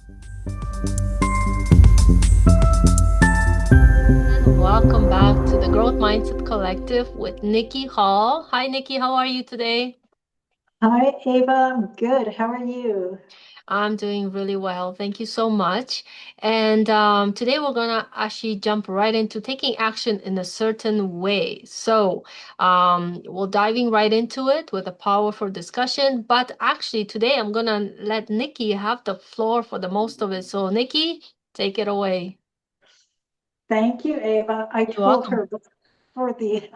And welcome back to the Growth Mindset Collective with Niki Hall. Hi, Nikki. How are you today? Hi, Ava. I'm good. How are you? I'm doing really well. Thank you so much. And today we're going to actually jump right into taking action in a certain way. So we're diving right into it with a powerful discussion. But actually, today I'm going to let Nikki have the floor for the most of it. So, Nikki, take it away. Thank you, Ava. You're welcome. Before the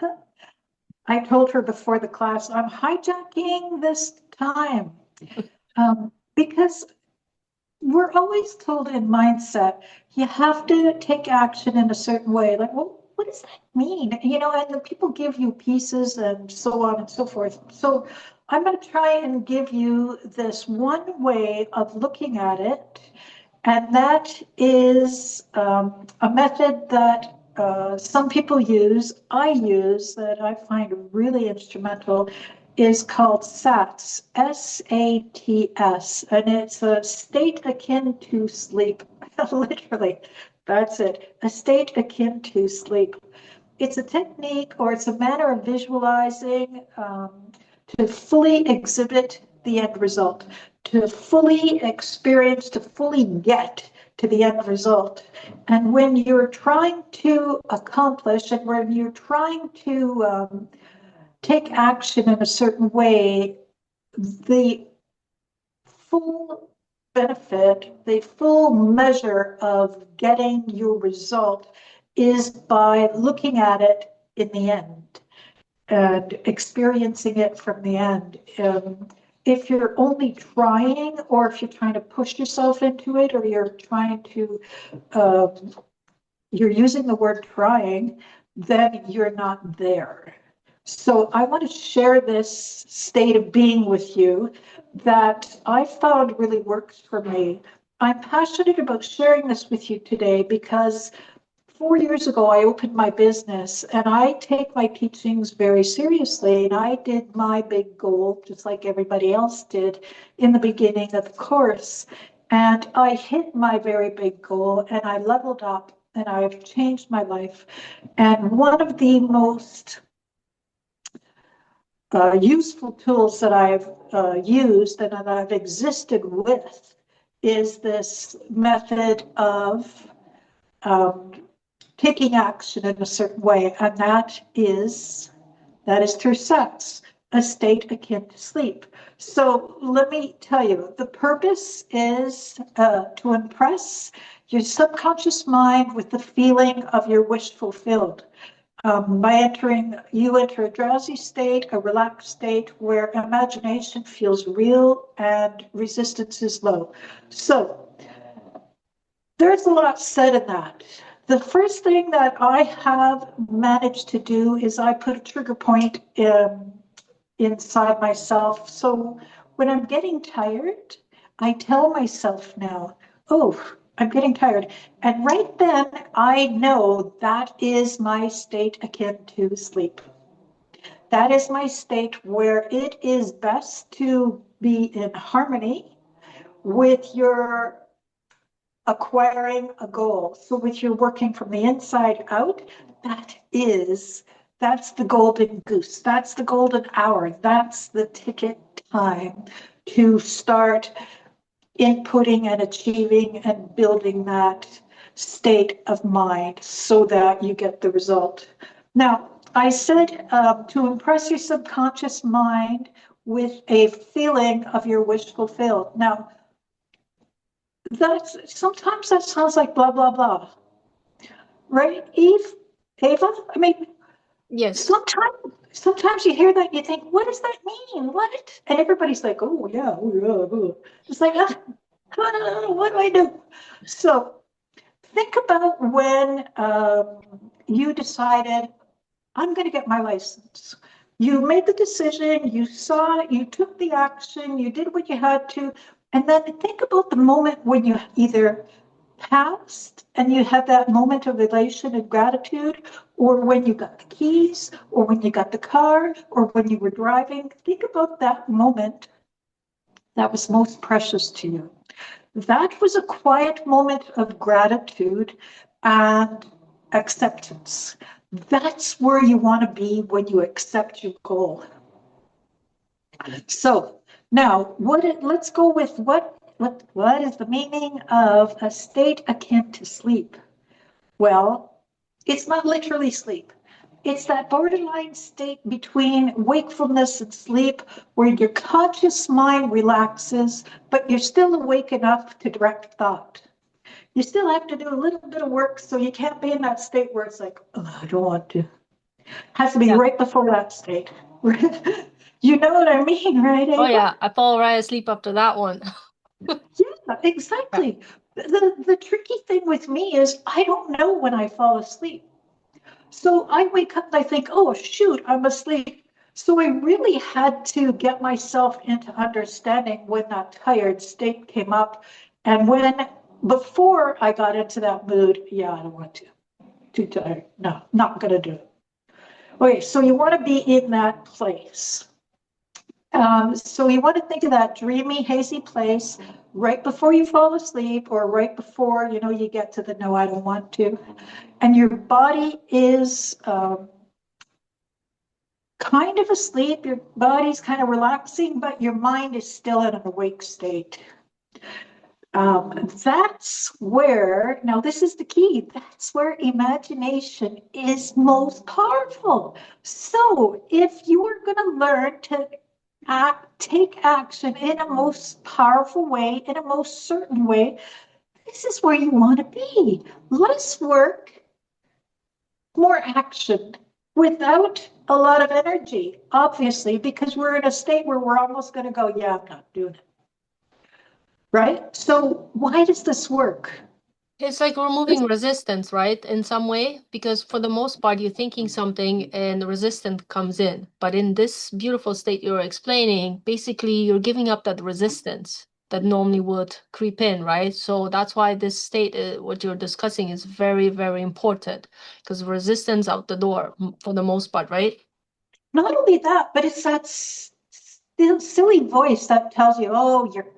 I told her before the class I'm hijacking this time because we're always told in mindset you have to take action in a certain way. Like, well, what does that mean? And the people give you pieces and so on and so forth. So I'm going to try and give you this one way of looking at it. And that is a method that some people use, I use, that I find really instrumental, is called SATS, SATS, and it's a state akin to sleep. Literally, that's it, a state akin to sleep. It's a technique or it's a manner of visualizing to fully exhibit the end result, to fully experience, to fully get to the end result. And when you're trying to accomplish and when you're trying to take action in a certain way, the full benefit, the full measure of getting your result is by looking at it in the end and experiencing it from the end. If you're only trying, or if you're trying to push yourself into it, or um, you're using the word trying, then you're not there. So I want to share this state of being with you that I found really works for me. I'm passionate about sharing this with you today because 4 years ago, I opened my business and I take my teachings very seriously. And I did my big goal, just like everybody else did in the beginning of the course. And I hit my very big goal and I leveled up and I've changed my life. And one of the most useful tools that I've used and that I've existed with is this method of um, taking action in a certain way, and that is through sex, a state akin to sleep. So let me tell you, the purpose is to impress your subconscious mind with the feeling of your wish fulfilled. You enter a drowsy state, a relaxed state where imagination feels real and resistance is low. So there's a lot said in that. The first thing that I have managed to do is I put a trigger point inside myself. So when I'm getting tired, I tell myself now, oh, I'm getting tired. And right then, I know that is my state akin to sleep. That is my state where it is best to be in harmony with your acquiring a goal. So if you're working from the inside out, that's the golden goose. That's the golden hour. That's the ticket time to start inputting and achieving and building that state of mind so that you get the result. Now, I said to impress your subconscious mind with a feeling of your wish fulfilled. Now, that's sometimes that sounds like blah blah blah, right, Ava? I mean, Yes. sometimes you hear that and you think, what does that mean? What? And everybody's like, oh yeah, oh yeah, oh. It's like, what do I do? So think about when you decided, I'm going to get my license. You made the decision, you saw it, you took the action, you did what you had to. And then think about the moment when you either passed and you had that moment of elation and gratitude, or when you got the keys, or when you got the car, or when you were driving. Think about that moment that was most precious to you. That was a quiet moment of gratitude and acceptance. That's where you want to be when you accept your goal. So now, let's go with what is the meaning of a state akin to sleep? Well, it's not literally sleep. It's that borderline state between wakefulness and sleep where your conscious mind relaxes, but you're still awake enough to direct thought. You still have to do a little bit of work, so you can't be in that state where it's like, oh, I don't want to. It has to be Yeah. right before that state. You know what I mean, right, Oh Ava? yeah, I fall right asleep after that one. Yeah, Yeah. exactly. The tricky thing with me is I don't know when I fall asleep. So I wake up and I think, oh, shoot, I'm asleep. So I really had to get myself into understanding when that tired state came up. And before I got into that mood, yeah, I don't want to. Too tired. No, not going to do it. Okay, so you want to be in that place. So you want to think of that dreamy, hazy place right before you fall asleep or right before, you get to the no, I don't want to. And your body is kind of asleep, your body's kind of relaxing, but your mind is still in an awake state. That's where, now this is the key, that's where imagination is most powerful. So if you are going to learn to take action in a most powerful way, in a most certain way, this is where you want to be. Less work, more action without a lot of energy, obviously, because we're in a state where we're almost going to go, yeah, I'm not doing it. Right? So, why does this work? It's like removing resistance, right? In some way, because for the most part, you're thinking something and the resistance comes in. But in this beautiful state you're explaining, basically you're giving up that resistance that normally would creep in, right? So that's why this state, what you're discussing, is very, very important because resistance out the door for the most part, right? Not only that, but it's that silly voice that tells you, oh, you're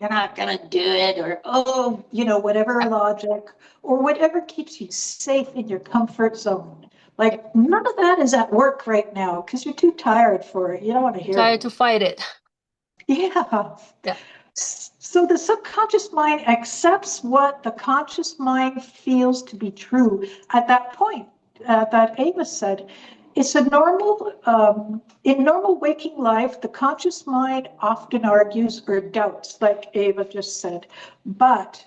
not going to do it, or oh, whatever Yeah. logic, or whatever keeps you safe in your comfort zone. Like none of that is at work right now because you're too tired for it. You don't want to You hear try it. to fight it. Yeah. Yeah. So the subconscious mind accepts what the conscious mind feels to be true at that point that Ava said. It's a in normal waking life, the conscious mind often argues or doubts, like Ava just said. But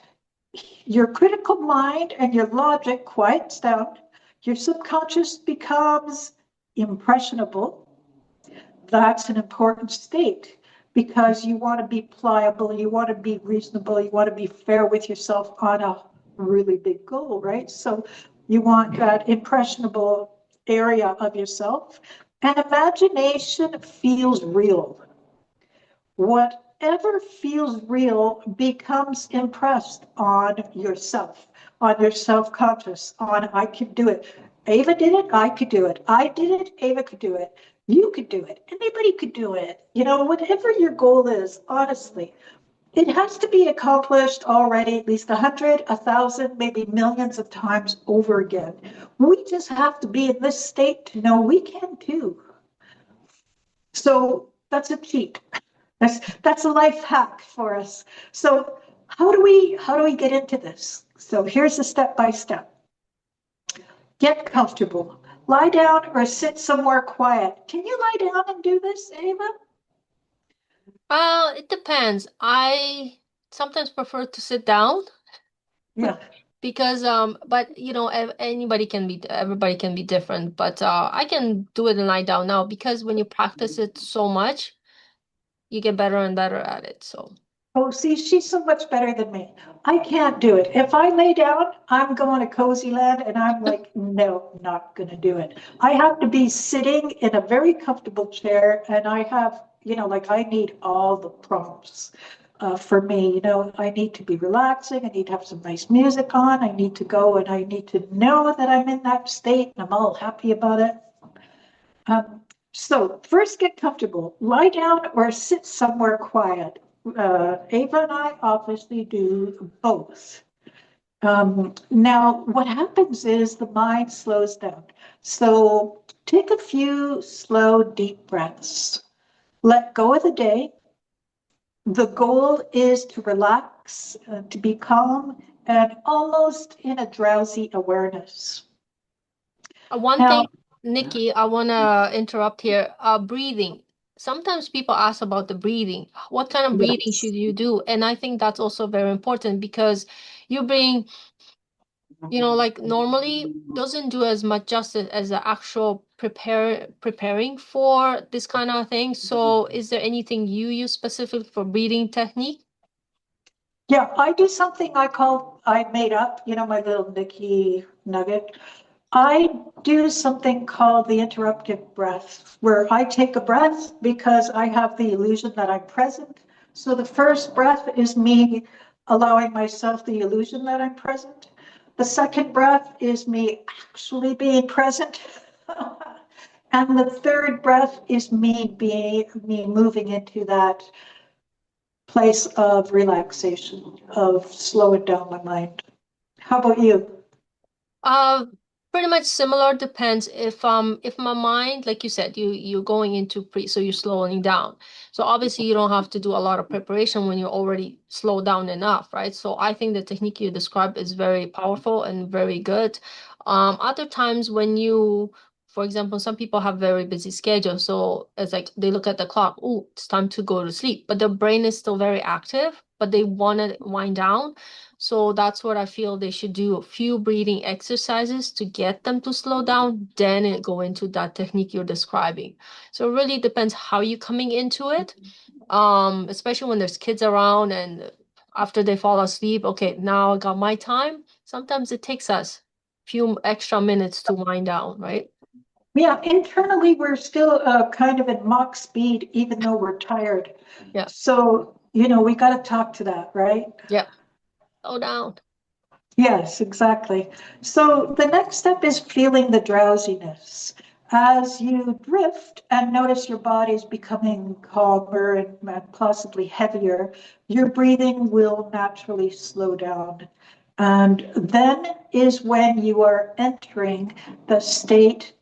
your critical mind and your logic quiets down. Your subconscious becomes impressionable. That's an important state because you want to be pliable, you want to be reasonable, you want to be fair with yourself on a really big goal, right? So you want that impressionable area of yourself. And imagination feels real. Whatever feels real becomes impressed on your self-conscious, on I could do it. Ava did it, I could do it. I did it, Ava could do it. You could do it. Anybody could do it. Whatever your goal is, honestly, it has to be accomplished already at least 100, 1,000, maybe millions of times over again. We just have to be in this state to know we can too. So that's a cheat. That's a life hack for us. So how do we get into this? So here's the step by step. Get comfortable. Lie down or sit somewhere quiet. Can you lie down and do this, Ava? Well, it depends. I sometimes prefer to sit down Yeah. because but anybody can be everybody can be different, but I can do it and lie down now because when you practice it so much, you get better and better at it. So Oh, see, she's so much better than me. I can't do it. If I lay down, I'm going to cozy land and I'm like, no, not going to do it. I have to be sitting in a very comfortable chair and I have, like I need all the prompts for me. I need to be relaxing. I need to have some nice music on. I need to go and I need to know that I'm in that state and I'm all happy about it. So first get comfortable, lie down or sit somewhere quiet. Ava and I obviously do both. Now, what happens is the mind slows down. So take a few slow, deep breaths. Let go of the day. The goal is to relax, to be calm, and almost in a drowsy awareness. One Now, thing, Nikki, I want to interrupt here. Breathing. Sometimes people ask about the breathing. What kind of breathing yes. should you do? And I think that's also very important because you bring, like normally doesn't do as much justice as the actual preparing for this kind of thing. So is there anything you use specific for breathing technique? Yeah, I do something I made up, my little Niki nugget. I do something called the interrupted breath, where I take a breath because I have the illusion that I'm present. So the first breath is me allowing myself the illusion that I'm present. The second breath is me actually being present. And the third breath is me moving into that place of relaxation, of slowing down my mind. How about you? Uh, Pretty much similar. Depends if my mind, like you said, you're going into so you're slowing down. So obviously you don't have to do a lot of preparation when you're already slowed down enough, right? So I think the technique you described is very powerful and very good. Other times when for example, some people have very busy schedules, so it's like they look at the clock, oh, it's time to go to sleep, but their brain is still very active, but they want to wind down. So that's what I feel they should do a few breathing exercises to get them to slow down, then go into that technique you're describing. So it really depends how you're coming into it. Especially when there's kids around and after they fall asleep, okay, now I got my time. Sometimes it takes us a few extra minutes to wind down, right? Yeah, internally, we're still kind of in mock speed, even though we're tired. Yeah. So, we got to talk to that, right? Yeah. Slow down. Yes, exactly. So the next step is feeling the drowsiness. As you drift and notice your body's becoming calmer and possibly heavier, your breathing will naturally slow down. And then is when you are entering the state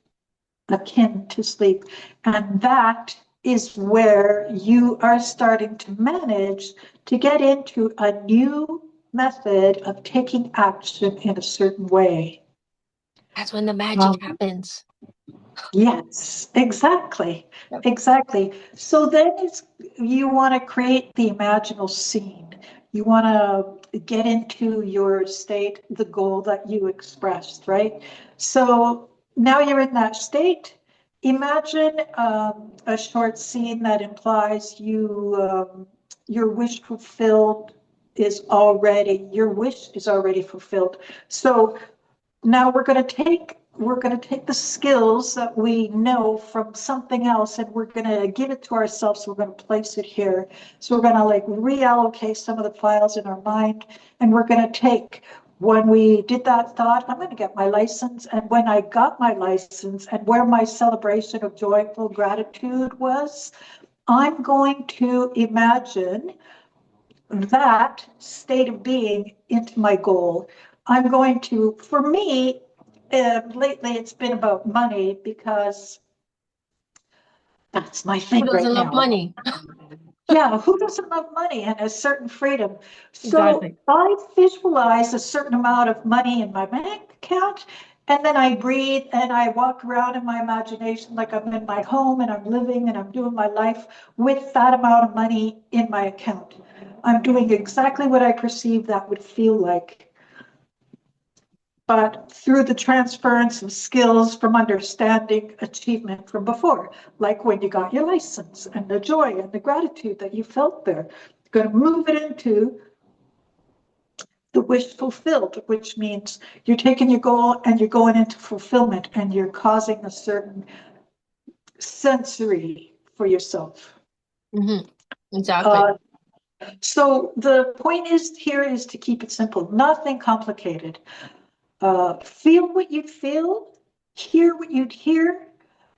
akin to sleep. And that is where you are starting to manage to get into a new method of taking action in a certain way. That's when the magic Um, happens. yes, exactly. Yep. Exactly. So then you want to create the imaginal scene. You want to get into your state, the goal that you expressed, right? So now you're in that state. Imagine a short scene that implies your wish fulfilled your wish is already fulfilled. So now we're going to take the skills that we know from something else and we're going to give it to ourselves. We're going to place it here. So we're going to like reallocate some of the files in our mind and we're going to take when we did that thought, I'm going to get my license. And when I got my license and where my celebration of joyful gratitude was, I'm going to imagine that state of being into my goal. I'm going to, for me, lately it's been about money because that's my Who thing doesn't right love now. money? Yeah, who doesn't love money and a certain freedom? So Exactly. I visualize a certain amount of money in my bank account, and then I breathe and I walk around in my imagination like I'm in my home and I'm living and I'm doing my life with that amount of money in my account. I'm doing exactly what I perceive that would feel like, but through the transference of skills from understanding achievement from before, like when you got your license and the joy and the gratitude that you felt there. You're going to move it into the wish fulfilled, which means you're taking your goal and you're going into fulfillment and you're causing a certain sensory for yourself. Hmm. Exactly. Uh, so the point is here is to keep it simple, nothing complicated. Feel what you'd feel, hear what you'd hear,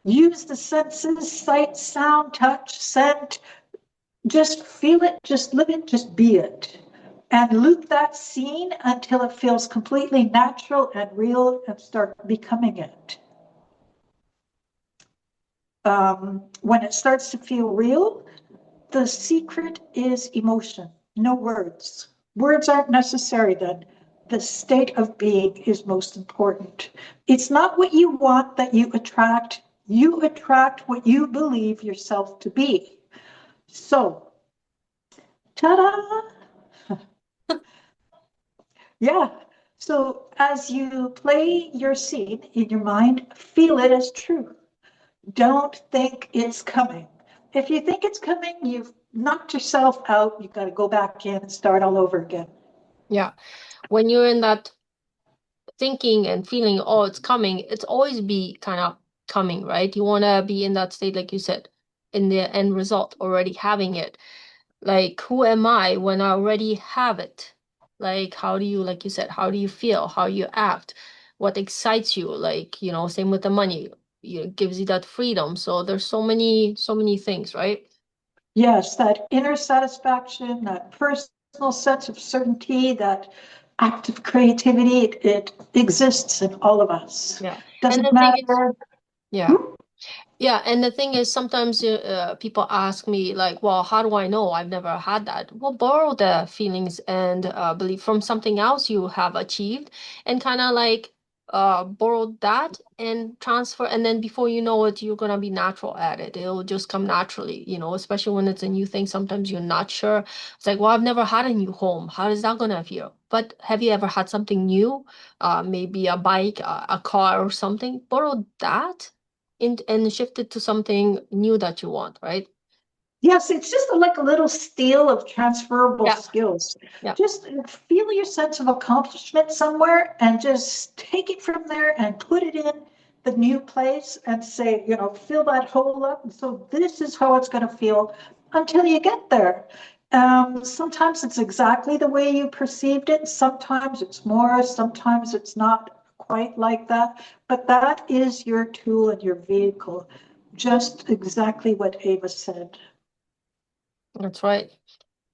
use the senses, sight, sound, touch, scent, Just feel it, just live it, just be it. And loop that scene until it feels completely natural and real and start becoming it. When it starts to feel real, the secret is emotion, no words. Words aren't necessary then. The state of being is most important. It's not what you want that you attract what you believe yourself to be. So, ta-da! Yeah. So as you play your scene in your mind, feel it as true. Don't think it's coming. If you think it's coming, you've knocked yourself out. You've got to go back in and start all over again. Yeah. When you're in that thinking and feeling, oh, it's coming, it's always be kind of coming, right? You want to be in that state, like you said, in the end result, already having it. Like, who am I when I already have it? Like, how do you, like you said, how do you feel? How you act? What excites you? Like, same with the money. It gives you that freedom. So there's so many things, right? Yes, that inner satisfaction, that personal sense of certainty, that act of creativity, it exists in all of us. Yeah. And Doesn't the thing is, matter. yeah. Hmm? Yeah, and the thing is, sometimes people ask me, like, well, how do I know? I've never had that. Well, borrow the feelings and belief from something else you have achieved and kind of like borrow that and transfer. And then before you know it, you're going to be natural at it. It'll just come naturally, especially when it's a new thing. Sometimes you're not sure. It's like, well, I've never had a new home. How is that going to feel? But have you ever had something new? Maybe a bike, a car, or something? Borrow that and shift it to something new that you want, right? Yes, it's just like a little steel of transferable Yeah, skills. yeah, Just feel your sense of accomplishment somewhere and just take it from there and put it in the new place and say, fill that hole up. And so this is how it's going to feel until you get there. Sometimes it's exactly the way you perceived it. Sometimes it's more, sometimes it's not quite like that. But that is your tool and your vehicle. Just exactly what Ava said. that's right.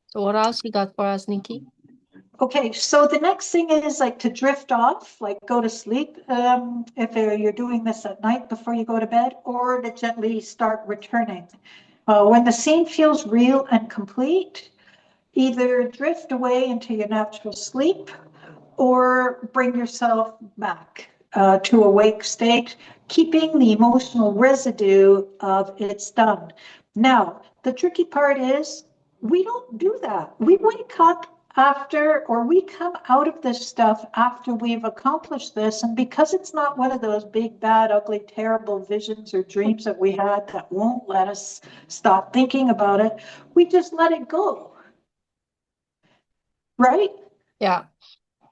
So what else you got for us, Nikki? Okay, so the next thing is like to drift off, like go to sleep, if you're doing this at night before you go to bed, or to gently start returning. When the scene feels real and complete, either drift away into your natural sleep or bring yourself back to a wake state, keeping the emotional residue of it's done. Now, the tricky part is we don't do that. We wake up after, or we come out of this stuff after we've accomplished this. And because it's not one of those big, bad, ugly, terrible visions or dreams that we had that won't let us stop thinking about it, we just let it go, right? Yeah,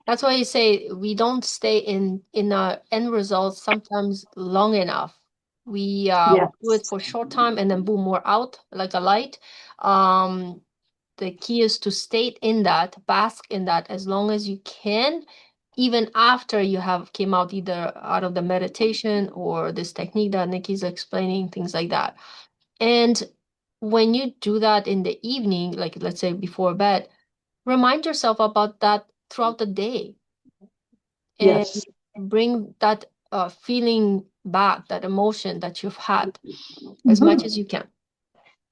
that's why you say we don't stay in our end result sometimes long enough. We do it Yes. for short time and then boom, we're out like a light. Um, the key is to stay in that, bask in that as long as you can, even after you have came out either out of the meditation or this technique that Nikki's explaining, things like that. And when you do that in the evening, like let's say before bed, remind yourself about that throughout the day and Yes. bring that feeling back, that emotion that you've had as much as Mhm. you can.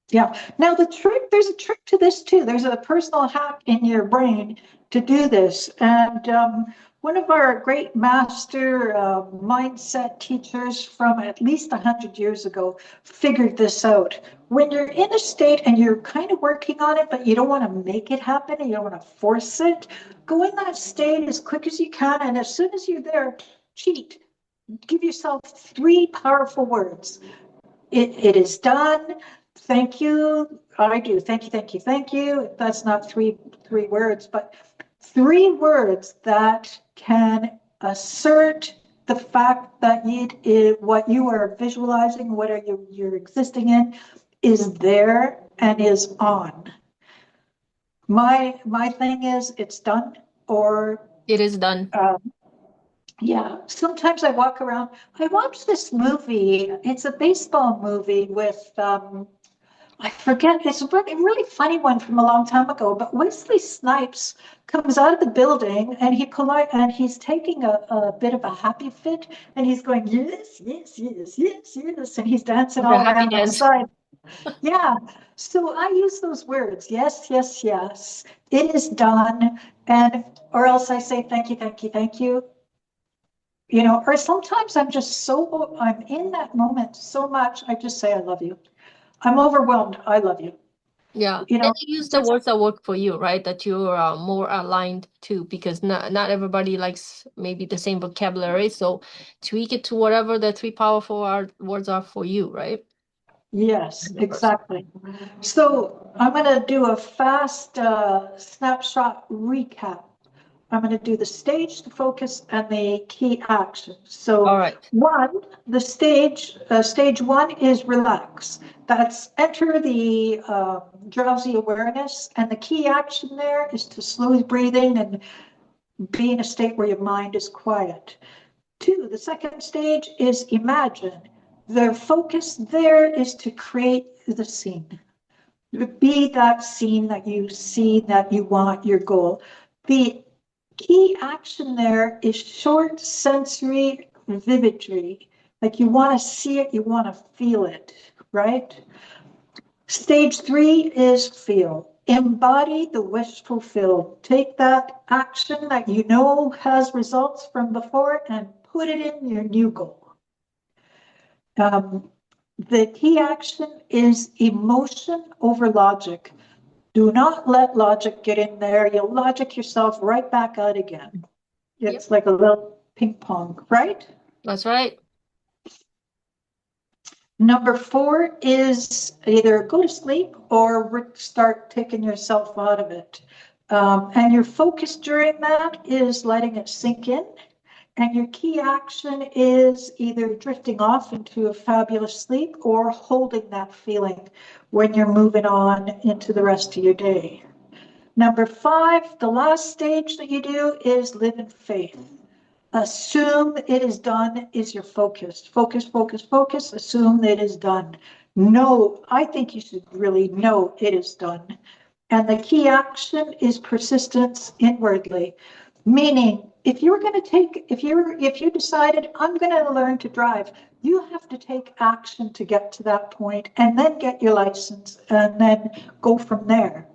Yeah. Now there's a trick to this too. There's a personal hack in your brain to do this. And one of our great master mindset teachers from at least 100 years ago figured this out. When you're in a state and you're kind of working on it, but you don't want to make it happen and you don't want to force it, go in that state as quick as you can. And as soon as you're there, cheat. Give yourself three powerful words. It is done. Thank you. I do. Thank you, thank you, thank you. That's not three words, but three words that can assert the fact that what you are visualizing, what are you're existing in, is there and is on. My thing is it's done, or It is done. uh, yeah, sometimes I walk around. I watched this movie. It's a baseball movie with I forget, it's a really funny one from a long time ago, but Wesley Snipes comes out of the building and and he's taking a bit of a happy fit and he's going, yes, yes, yes, yes, yes, and he's dancing The all happy around dance. outside. Yeah. So I use those words, yes, yes, yes. It is done. And or else I say thank you, thank you, thank you. Or sometimes I'm in that moment so much, I just say I love you. I'm overwhelmed. I love you. Yeah. You And know, you use the just words that work for you, right? That you're more aligned to, because not everybody likes maybe the same vocabulary. So tweak it to whatever the three words are for you, right? yes, The person. exactly. So I'm going to do a fast snapshot recap. I'm going to do the stage, the focus, and the key actions. All So right. stage one is relax. That's enter the drowsy awareness. And the key action there is to slow breathing and be in a state where your mind is quiet. Two, the second stage is imagine. The focus there is to create the scene. Be that scene that you see that you want, your goal. The key action there is short sensory vividry. Like you want to see it, you want to feel it, right? Stage three is feel. Embody the wish fulfilled. Take that action that you know has results from before and put it in your new goal. Um, the key action is emotion over logic. Do not let logic get in there. You'll logic yourself right back out again. Yep. It's like a little ping pong, right? That's right. Number four is either go to sleep or start taking yourself out of it. And your focus during that is letting it sink in. And your key action is either drifting off into a fabulous sleep or holding that feeling when you're moving on into the rest of your day. Number five, the last stage that you do is live in faith. Assume it is done is your focus. Focus, focus, focus. Assume it is done. No, I think you should really know it is done. And the key action is persistence inwardly. Meaning, if you decided I'm going to learn to drive, you have to take action to get to that point and then get your license and then go from there.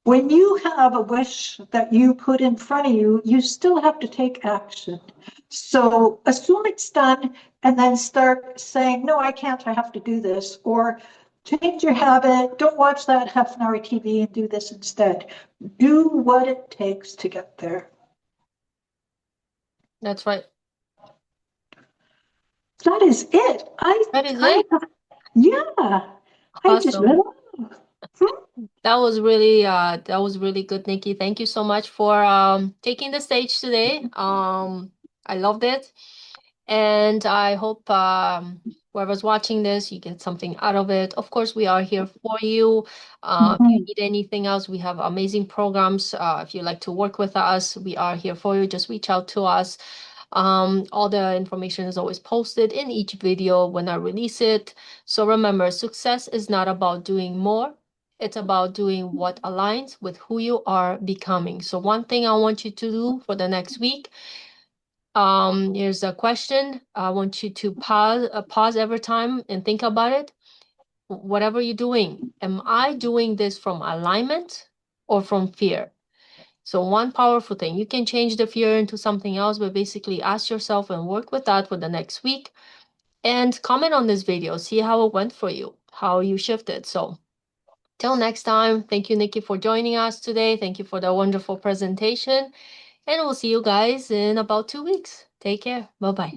When you have a wish that you put in front of you, you still have to take action. So assume it's done and then start saying, no, I can't, I have to do this. Or change your habit, don't watch that half an hour TV and do this instead. Do what it takes to get there. That's right. That is it. That is it. Yeah, I just, Awesome. hmm, That was really good, Nikki. Thank you so much for taking the stage today. I loved it. And I hope whoever's watching this, you get something out of it. Of course, we are here for you. If you mhm. need anything else, we have amazing programs. If you like to work with us, we are here for you. Just reach out to us. All the information is always posted in each video when I release it. So remember, success is not about doing more. It's about doing what aligns with who you are becoming. So one thing I want you to do for the next week, here's a question. I want you to pause every time and think about it. Whatever you're doing, am I doing this from alignment or from fear? So one powerful thing, you can change the fear into something else, but basically ask yourself and work with that for the next week and comment on this video. See how it went for you, how you shifted. So till next time, thank you, Nikki, for joining us today. Thank you for the wonderful presentation. And we'll see you guys in about 2 weeks. Take care. Bye-bye.